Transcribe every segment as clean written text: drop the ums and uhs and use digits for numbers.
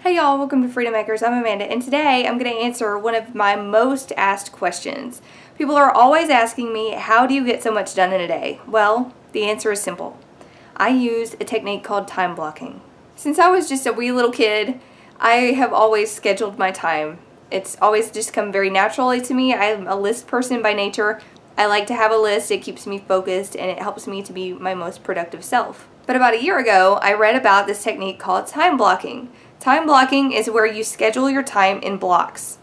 Hey y'all, welcome to Freedom Makers. I'm Amanda, and today I'm going to answer one of my most asked questions. People are always asking me, how do you get so much done in a day? Well, the answer is simple. I use a technique called time blocking. Since I was just a wee little kid, I have always scheduled my time. It's always just come very naturally to me. I'm a list person by nature. I like to have a list. It keeps me focused and it helps me to be my most productive self. But about a year ago, I read about this technique called time blocking. Time blocking is where you schedule your time in blocks.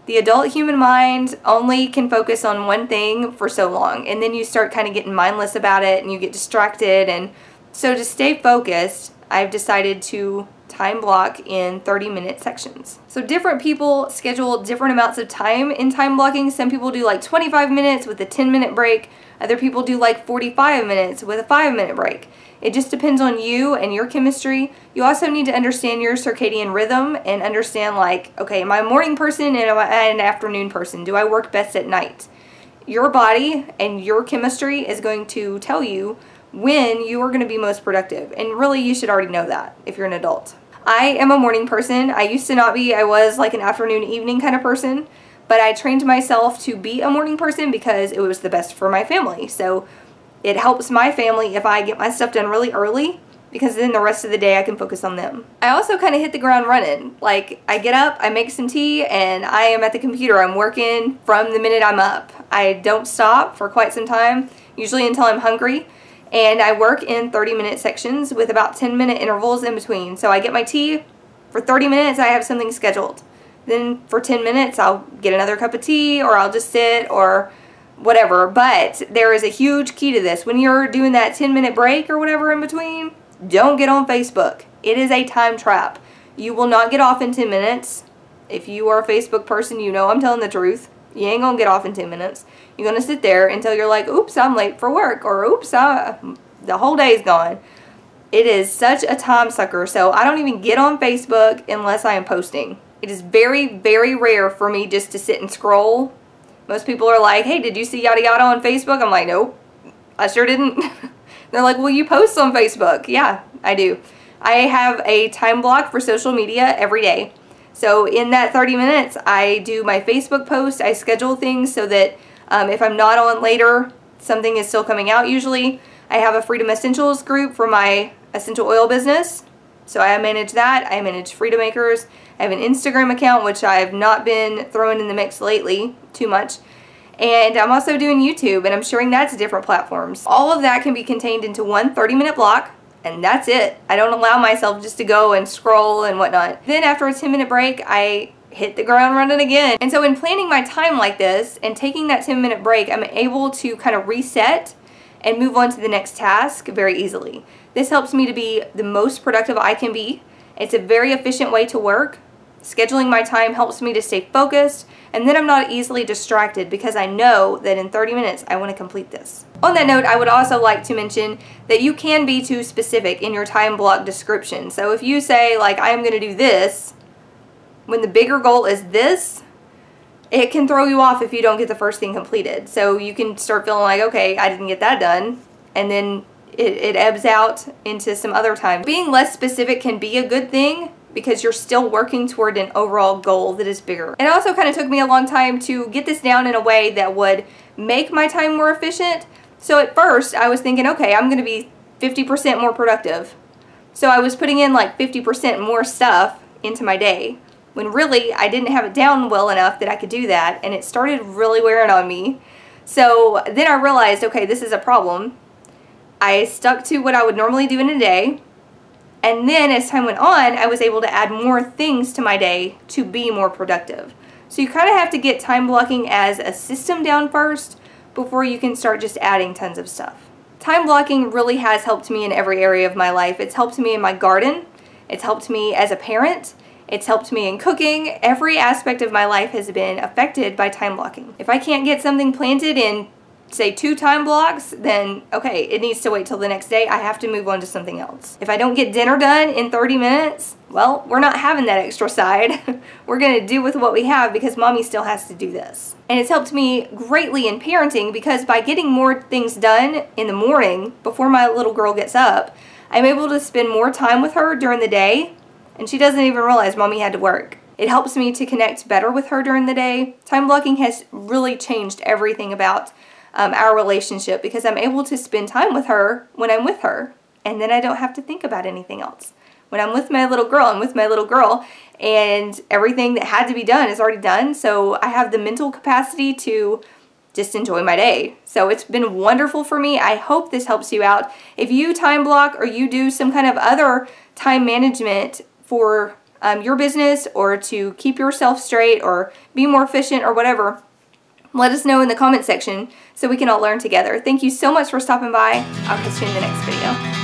The adult human mind only can focus on one thing for so long, and then you start kind of getting mindless about it and you get distracted. And so to stay focused, I've decided to time block in 30-minute sections. So different people schedule different amounts of time in time blocking. Some people do like 25 minutes with a 10-minute break. Other people do like 45 minutes with a 5-minute break. It just depends on you and your chemistry. You also need to understand your circadian rhythm and understand, like, okay, am I a morning person and am I an afternoon person? Do I work best at night? Your body and your chemistry is going to tell you when you are going to be most productive. And really, you should already know that if you're an adult. I am a morning person. I used to not be. I was like an afternoon, evening kind of person. But I trained myself to be a morning person because it was the best for my family. So it helps my family if I get my stuff done really early, because then the rest of the day I can focus on them. I also kind of hit the ground running. Like, I get up, I make some tea, and I am at the computer. I'm working from the minute I'm up. I don't stop for quite some time, usually until I'm hungry. And I work in 30-minute sections with about 10-minute intervals in between. So I get my tea. For 30 minutes, I have something scheduled. Then for 10 minutes, I'll get another cup of tea, or I'll just sit, or whatever. But there is a huge key to this. When you're doing that 10-minute break or whatever in between, don't get on Facebook. It is a time trap. You will not get off in 10 minutes. If you are a Facebook person, you know I'm telling the truth. You ain't gonna get off in 10 minutes. You're gonna sit there until you're like, oops, I'm late for work, or oops, the whole day's gone. It is such a time sucker. So I don't even get on Facebook unless I am posting. It is very, very rare for me just to sit and scroll. Most people are like, hey, did you see yada yada on Facebook? I'm like, nope, I sure didn't. They're like, well, you post on Facebook. Yeah, I do. I have a time block for social media every day. So in that 30 minutes, I do my Facebook post. I schedule things so that if I'm not on later, something is still coming out usually. I have a Freedom Essentials group for my essential oil business. So I manage that. I manage Freedom Makers. I have an Instagram account, which I have not been throwing in the mix lately too much. And I'm also doing YouTube, and I'm sharing that to different platforms. All of that can be contained into one 30-minute block, and that's it. I don't allow myself just to go and scroll and whatnot. Then after a 10-minute break, I hit the ground running again. And so in planning my time like this and taking that 10-minute break, I'm able to kind of reset and move on to the next task very easily. This helps me to be the most productive I can be. It's a very efficient way to work. Scheduling my time helps me to stay focused, and then I'm not easily distracted because I know that in 30 minutes I want to complete this. On that note, I would also like to mention that you can be too specific in your time block description. So if you say, like, I am going to do this, when the bigger goal is this, it can throw you off if you don't get the first thing completed. So you can start feeling like, okay, I didn't get that done, and then it ebbs out into some other time. Being less specific can be a good thing because you're still working toward an overall goal that is bigger. It also kind of took me a long time to get this down in a way that would make my time more efficient. So at first I was thinking, okay, I'm going to be 50% more productive. So I was putting in like 50% more stuff into my day, when really I didn't have it down well enough that I could do that, and it started really wearing on me. So then I realized, okay, this is a problem. I stuck to what I would normally do in a day, and then as time went on, I was able to add more things to my day to be more productive. So you kind of have to get time blocking as a system down first before you can start just adding tons of stuff. Time blocking really has helped me in every area of my life. It's helped me in my garden. It's helped me as a parent. It's helped me in cooking. Every aspect of my life has been affected by time blocking. If I can't get something planted in, say, 2 time blocks, then okay, it needs to wait till the next day. I have to move on to something else. If I don't get dinner done in 30 minutes, well, we're not having that extra side. We're gonna do with what we have because mommy still has to do this. And it's helped me greatly in parenting because by getting more things done in the morning before my little girl gets up, I'm able to spend more time with her during the day and she doesn't even realize Mommy had to work. It helps me to connect better with her during the day. Time blocking has really changed everything about our relationship because I'm able to spend time with her when I'm with her, and then I don't have to think about anything else. When I'm with my little girl, I'm with my little girl, and everything that had to be done is already done, so I have the mental capacity to just enjoy my day. So it's been wonderful for me. I hope this helps you out. If you time block or you do some kind of other time management for your business or to keep yourself straight or be more efficient or whatever, let us know in the comment section so we can all learn together. Thank you so much for stopping by. I'll catch you in the next video.